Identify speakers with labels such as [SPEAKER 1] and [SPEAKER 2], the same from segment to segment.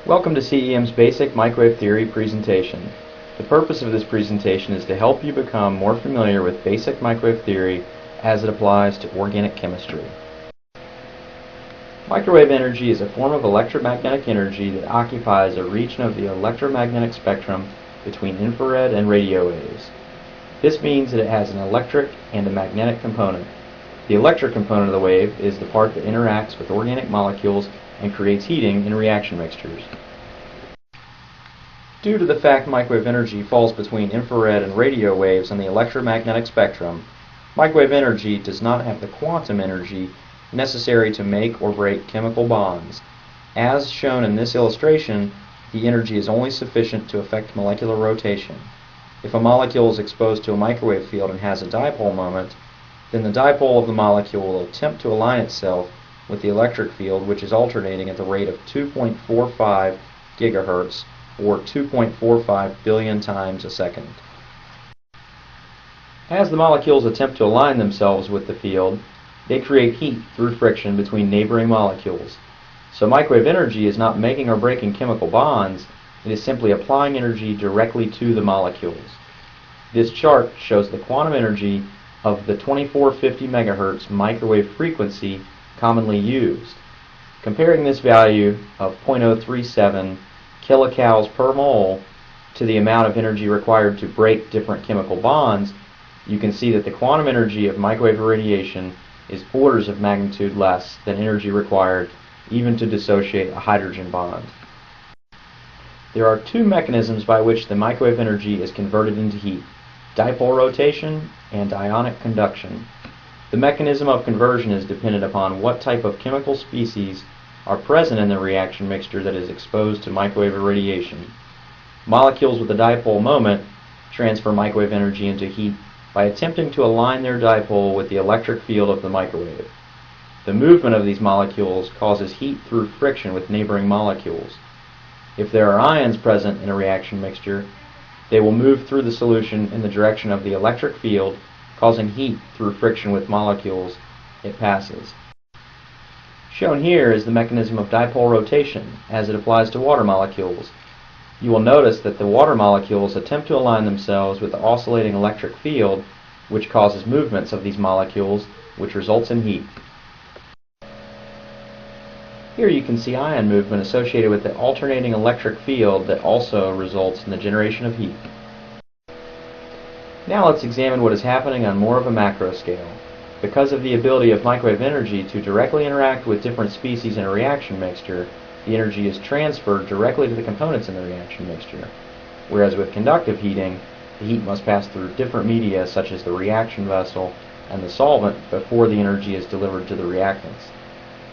[SPEAKER 1] Welcome to CEM's Basic Microwave Theory presentation. The purpose of this presentation is to help you become more familiar with basic microwave theory as it applies to organic chemistry. Microwave energy is a form of electromagnetic energy that occupies a region of the electromagnetic spectrum between infrared and radio waves. This means that it has an electric and a magnetic component. The electric component of the wave is the part that interacts with organic molecules and creates heating in reaction mixtures. Due to the fact microwave energy falls between infrared and radio waves on the electromagnetic spectrum, microwave energy does not have the quantum energy necessary to make or break chemical bonds. As shown in this illustration, the energy is only sufficient to affect molecular rotation. If a molecule is exposed to a microwave field and has a dipole moment, then the dipole of the molecule will attempt to align itself with the electric field, which is alternating at the rate of 2.45 gigahertz or 2.45 billion times a second. As the molecules attempt to align themselves with the field, they create heat through friction between neighboring molecules. So microwave energy is not making or breaking chemical bonds, it is simply applying energy directly to the molecules. This chart shows the quantum energy of the 2450 MHz microwave frequency commonly used. Comparing this value of 0.037 kilocalories per mole to the amount of energy required to break different chemical bonds, you can see that the quantum energy of microwave radiation is orders of magnitude less than energy required even to dissociate a hydrogen bond. There are two mechanisms by which the microwave energy is converted into heat: dipole rotation and ionic conduction. The mechanism of conversion is dependent upon what type of chemical species are present in the reaction mixture that is exposed to microwave radiation. Molecules with a dipole moment transfer microwave energy into heat by attempting to align their dipole with the electric field of the microwave. The movement of these molecules causes heat through friction with neighboring molecules. If there are ions present in a reaction mixture, they will move through the solution in the direction of the electric field, causing heat through friction with molecules it passes. Shown here is the mechanism of dipole rotation as it applies to water molecules. You will notice that the water molecules attempt to align themselves with the oscillating electric field, which causes movements of these molecules, which results in heat. Here you can see ion movement associated with the alternating electric field that also results in the generation of heat. Now let's examine what is happening on more of a macro scale. Because of the ability of microwave energy to directly interact with different species in a reaction mixture, the energy is transferred directly to the components in the reaction mixture. Whereas with conductive heating, the heat must pass through different media such as the reaction vessel and the solvent before the energy is delivered to the reactants.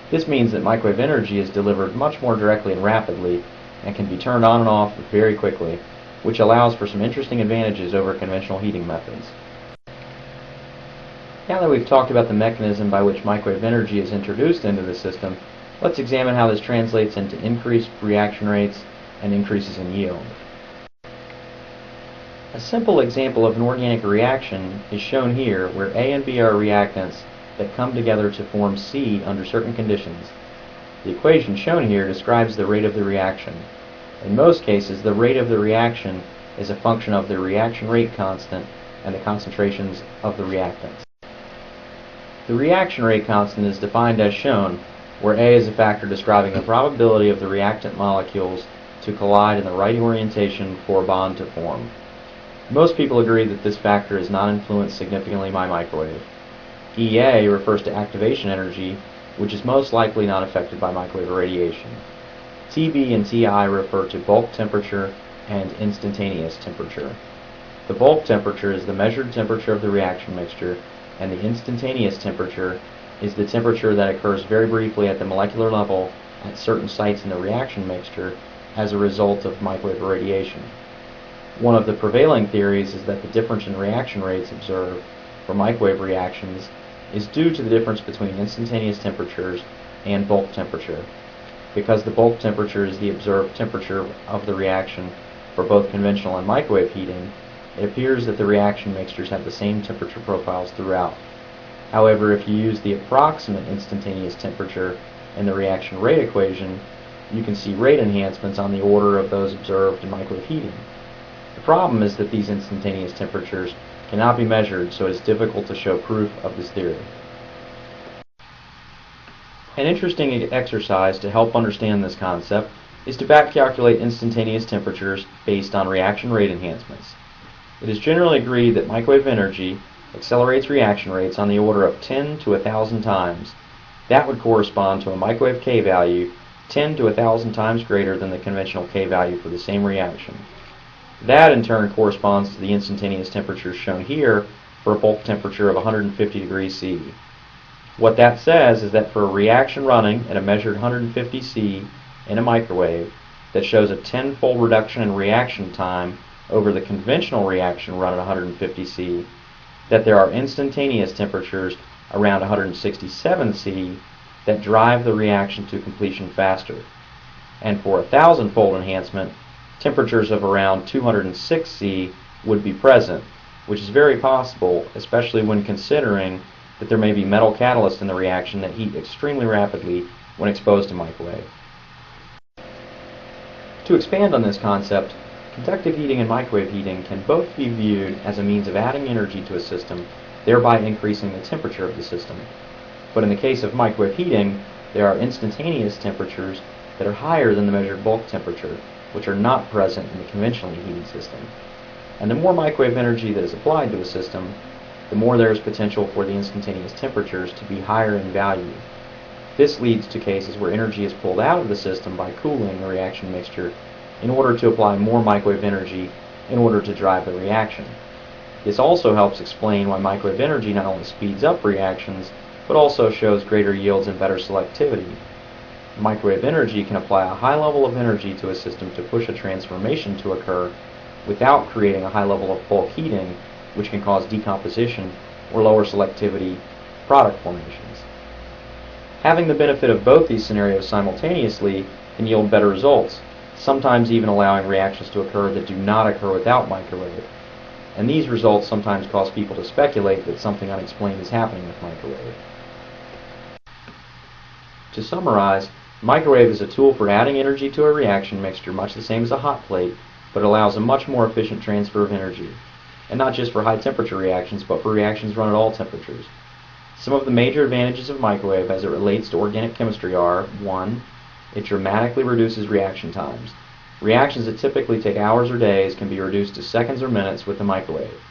[SPEAKER 1] This means that microwave energy is delivered much more directly and rapidly and can be turned on and off very quickly, which allows for some interesting advantages over conventional heating methods. Now that we've talked about the mechanism by which microwave energy is introduced into the system, let's examine how this translates into increased reaction rates and increases in yield. A simple example of an organic reaction is shown here, where A and B are reactants that come together to form C under certain conditions. The equation shown here describes the rate of the reaction. In most cases, the rate of the reaction is a function of the reaction rate constant and the concentrations of the reactants. The reaction rate constant is defined as shown, where A is a factor describing the probability of the reactant molecules to collide in the right orientation for a bond to form. Most people agree that this factor is not influenced significantly by microwave. EA refers to activation energy, which is most likely not affected by microwave radiation. TB and TI refer to bulk temperature and instantaneous temperature. The bulk temperature is the measured temperature of the reaction mixture, and the instantaneous temperature is the temperature that occurs very briefly at the molecular level at certain sites in the reaction mixture as a result of microwave radiation. One of the prevailing theories is that the difference in reaction rates observed for microwave reactions is due to the difference between instantaneous temperatures and bulk temperature. Because the bulk temperature is the observed temperature of the reaction for both conventional and microwave heating, it appears that the reaction mixtures have the same temperature profiles throughout. However, if you use the approximate instantaneous temperature in the reaction rate equation, you can see rate enhancements on the order of those observed in microwave heating. The problem is that these instantaneous temperatures cannot be measured, so it is difficult to show proof of this theory. An interesting exercise to help understand this concept is to back calculate instantaneous temperatures based on reaction rate enhancements. It is generally agreed that microwave energy accelerates reaction rates on the order of 10 to 1,000 times. That would correspond to a microwave K value 10 to 1,000 times greater than the conventional K value for the same reaction. That in turn corresponds to the instantaneous temperatures shown here for a bulk temperature of 150 degrees C. What that says is that for a reaction running at a measured 150 C in a microwave that shows a 10-fold reduction in reaction time over the conventional reaction run at 150 C, that there are instantaneous temperatures around 167 C that drive the reaction to completion faster. And for a 1,000-fold enhancement, temperatures of around 206 C would be present, which is very possible, especially when considering that there may be metal catalysts in the reaction that heat extremely rapidly when exposed to microwave. To expand on this concept, conductive heating and microwave heating can both be viewed as a means of adding energy to a system, thereby increasing the temperature of the system. But in the case of microwave heating, there are instantaneous temperatures that are higher than the measured bulk temperature, which are not present in the conventionally heated system. And the more microwave energy that is applied to a system, the more there is potential for the instantaneous temperatures to be higher in value. This leads to cases where energy is pulled out of the system by cooling the reaction mixture in order to apply more microwave energy in order to drive the reaction. This also helps explain why microwave energy not only speeds up reactions, but also shows greater yields and better selectivity. Microwave energy can apply a high level of energy to a system to push a transformation to occur without creating a high level of bulk heating, which can cause decomposition or lower selectivity product formations. Having the benefit of both these scenarios simultaneously can yield better results, sometimes even allowing reactions to occur that do not occur without microwave. And these results sometimes cause people to speculate that something unexplained is happening with microwave. To summarize, microwave is a tool for adding energy to a reaction mixture much the same as a hot plate, but allows a much more efficient transfer of energy. And not just for high temperature reactions, but for reactions run at all temperatures. Some of the major advantages of microwave as it relates to organic chemistry are: 1. It dramatically reduces reaction times. Reactions that typically take hours or days can be reduced to seconds or minutes with the microwave.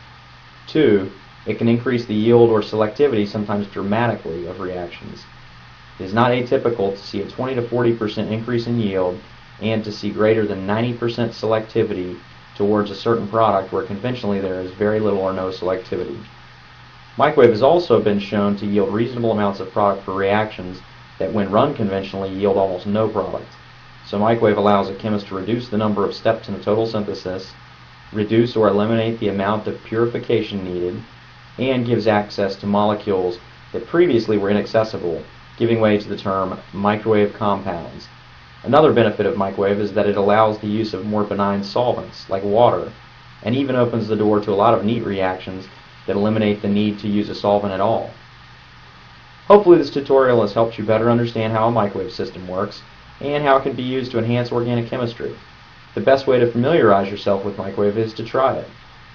[SPEAKER 1] 2. It can increase the yield or selectivity, sometimes dramatically, of reactions. It is not atypical to see a 20 to 40% increase in yield and to see greater than 90% selectivity towards a certain product where conventionally there is very little or no selectivity. Microwave has also been shown to yield reasonable amounts of product for reactions that when run conventionally yield almost no product. So microwave allows a chemist to reduce the number of steps in a total synthesis, reduce or eliminate the amount of purification needed, and gives access to molecules that previously were inaccessible, giving way to the term microwave compounds. Another benefit of microwave is that it allows the use of more benign solvents, like water, and even opens the door to a lot of neat reactions that eliminate the need to use a solvent at all. Hopefully this tutorial has helped you better understand how a microwave system works and how it can be used to enhance organic chemistry. The best way to familiarize yourself with microwave is to try it.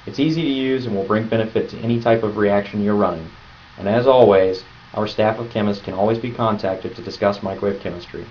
[SPEAKER 1] It's easy to use and will bring benefit to any type of reaction you're running. And as always, our staff of chemists can always be contacted to discuss microwave chemistry.